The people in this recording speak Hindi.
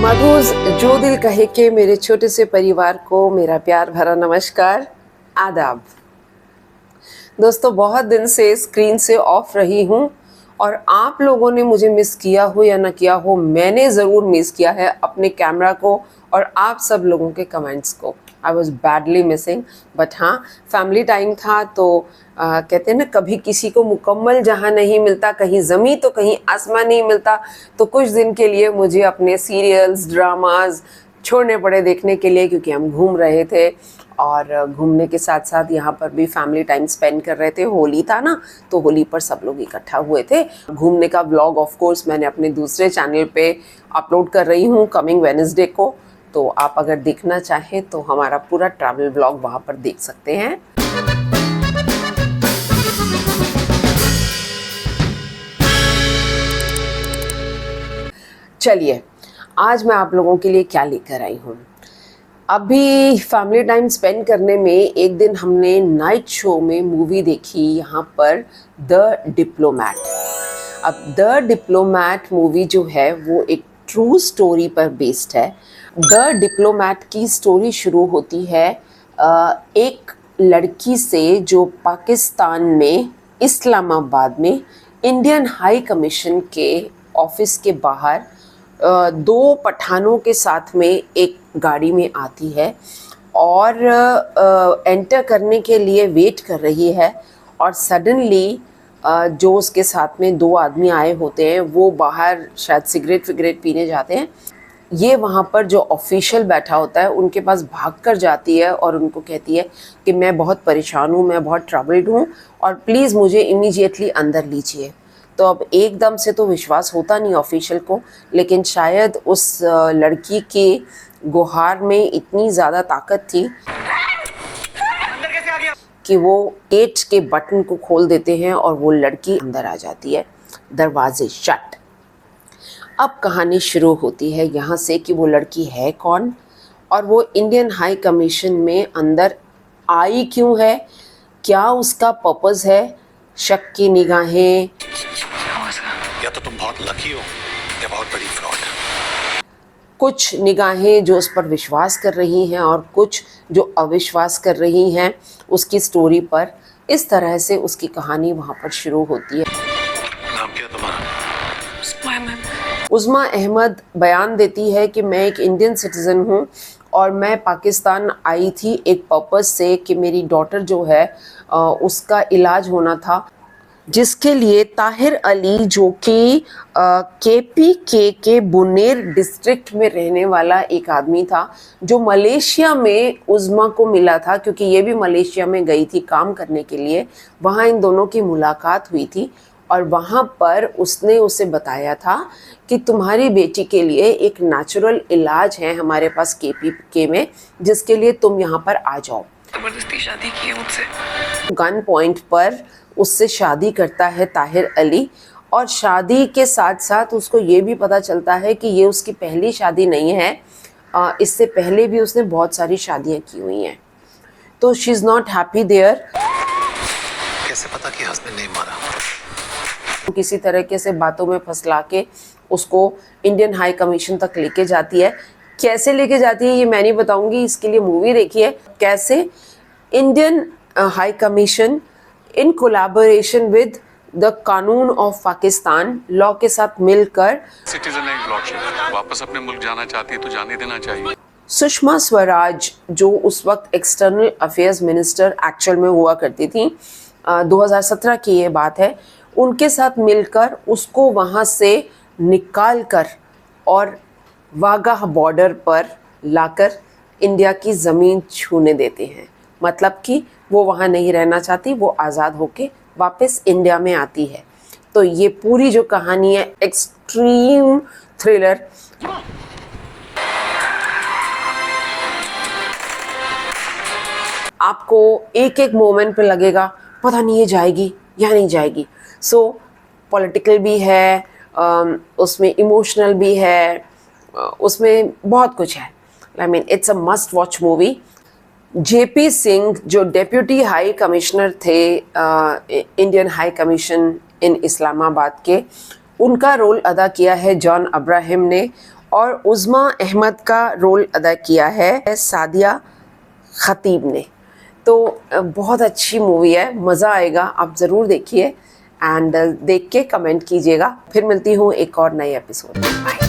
मधुज जो दिल कहे के मेरे छोटे से परिवार को मेरा प्यार भरा नमस्कार, आदाब। दोस्तों, बहुत दिन से स्क्रीन से ऑफ रही हूँ और आप लोगों ने मुझे मिस किया हो या ना किया हो, मैंने ज़रूर मिस किया है अपने कैमरा को और आप सब लोगों के कमेंट्स को। I was badly missing, but हाँ, फैमिली टाइम था तो कहते हैं ना, कभी किसी को मुकम्मल जहाँ नहीं मिलता, कहीं ज़मीं तो कहीं आसमान नहीं मिलता। तो कुछ दिन के लिए मुझे अपने सीरियल्स, ड्रामाज छोड़ने पड़े देखने के लिए, क्योंकि हम घूम रहे थे और घूमने के साथ साथ यहाँ पर भी फैमिली टाइम स्पेंड कर रहे थे। होली था ना, तो होली पर सब लोग इकट्ठा हुए थे। घूमने का व्लॉग ऑफ कोर्स मैंने अपने दूसरे चैनल पे अपलोड कर रही हूँ कमिंग वेडनेसडे को, तो आप अगर देखना चाहें तो हमारा पूरा ट्रैवल व्लॉग वहाँ पर देख सकते हैं। चलिए, आज मैं आप लोगों के लिए क्या लेकर आई हूँ। अभी फैमिली टाइम स्पेंड करने में एक दिन हमने नाइट शो में मूवी देखी यहाँ पर, द डिप्लोमैट। अब द डिप्लोमैट मूवी जो है वो एक ट्रू स्टोरी पर बेस्ड है। द डिप्लोमैट की स्टोरी शुरू होती है एक लड़की से जो पाकिस्तान में इस्लामाबाद में इंडियन हाई कमीशन के ऑफिस के बाहर दो पठानों के साथ में एक गाड़ी में आती है और एंटर करने के लिए वेट कर रही है, और सडनली जो उसके साथ में दो आदमी आए होते हैं वो बाहर शायद सिगरेट विगरेट पीने जाते हैं। ये वहाँ पर जो ऑफिशियल बैठा होता है उनके पास भाग कर जाती है और उनको कहती है कि मैं बहुत परेशान हूँ, मैं बहुत ट्रबल्ड हूँ और प्लीज़ मुझे इमीडिएटली अंदर लीजिए। तो अब एकदम से तो विश्वास होता नहीं ऑफिशियल को, लेकिन शायद उस लड़की के गुहार में इतनी ज़्यादा ताकत थी कि वो गेट के बटन को खोल देते हैं और वो लड़की अंदर आ जाती है, दरवाजे शट। अब कहानी शुरू होती है यहाँ से कि वो लड़की है कौन और वो इंडियन हाई कमीशन में अंदर आई क्यों है, क्या उसका पर्पस है। शक की निगाहें, या तो तुम बहुत लकी हो या बहुत बड़ी फ्रॉड। कुछ निगाहें जो उस पर विश्वास कर रही हैं और कुछ जो अविश्वास कर रही हैं उसकी स्टोरी पर। इस तरह से उसकी कहानी वहाँ पर शुरू होती है। नाम क्या तुम्हारा? उज़्मा अहमद बयान देती है कि मैं एक इंडियन सिटीज़न हूँ और मैं पाकिस्तान आई थी एक पर्पस से कि मेरी डॉटर जो है उसका इलाज होना था, जिसके लिए ताहिर अली जो कि KPK के बुनेर डिस्ट्रिक्ट में रहने वाला एक आदमी था, जो मलेशिया में उज़्मा को मिला था, क्योंकि ये भी मलेशिया में गई थी काम करने के लिए। वहाँ इन दोनों की मुलाकात हुई थी और वहाँ पर उसने उसे बताया था कि तुम्हारी बेटी के लिए एक नेचुरल इलाज है हमारे पास KPK में, जिसके लिए तुम यहाँ पर आ जाओ। जबरदस्ती शादी की है मुझसे। गन पॉइंट पर उससे शादी करता है ताहिर अली, और शादी के साथ साथ उसको ये भी पता चलता है कि ये उसकी पहली शादी नहीं है, इससे पहले भी उसने बहुत सारी शादियां की हुई हैं। तो she is not happy there. कैसे पता कि हस्बैंड नहीं मारा? किसी तरीके से बातों में फंसला के उसको इंडियन हाई कमीशन तक लेके जाती है। कैसे लेके जाती है ये मैं नहीं बताऊंगी, इसके लिए मूवी देखिए। कैसे Indian high commission in collaboration with the कानून ऑफ पाकिस्तान लॉ के साथ मिलकर सिटीजन है, ब्लॉडशिप वापस अपने मुल्क जाना चाहती है तो जाने देना चाहिए। सुषमा स्वराज जो उस वक्त एक्सटर्नल अफेयर्स मिनिस्टर एक्चुअल में हुआ करती थी, 2017 की ये बात है, उनके साथ मिलकर उसको वहाँ से निकाल कर और वाघा बॉर्डर पर लाकर इंडिया की ज़मीन छूने देते हैं। मतलब कि वो वहाँ नहीं रहना चाहती, वो आज़ाद होके वापस इंडिया में आती है। तो ये पूरी जो कहानी है एक्सट्रीम थ्रिलर। आपको एक एक मोमेंट पे लगेगा पता नहीं ये जाएगी या नहीं जाएगी। सो पॉलिटिकल भी है, उसमें इमोशनल भी है, उसमें बहुत कुछ है। I mean it's a must watch movie. JP Singh जो डेप्यूटी हाई कमिश्नर थे इंडियन हाई कमीशन इन इस्लामाबाद के, उनका रोल अदा किया है जॉन अब्राहम ने, और उज़्मा अहमद का रोल अदा किया है सादिया खतीब ने। तो बहुत अच्छी मूवी है, मज़ा आएगा, आप ज़रूर देखिए एंड देख के कमेंट कीजिएगा। फिर मिलती हूँ एक और नए एपिसोड में। बाय।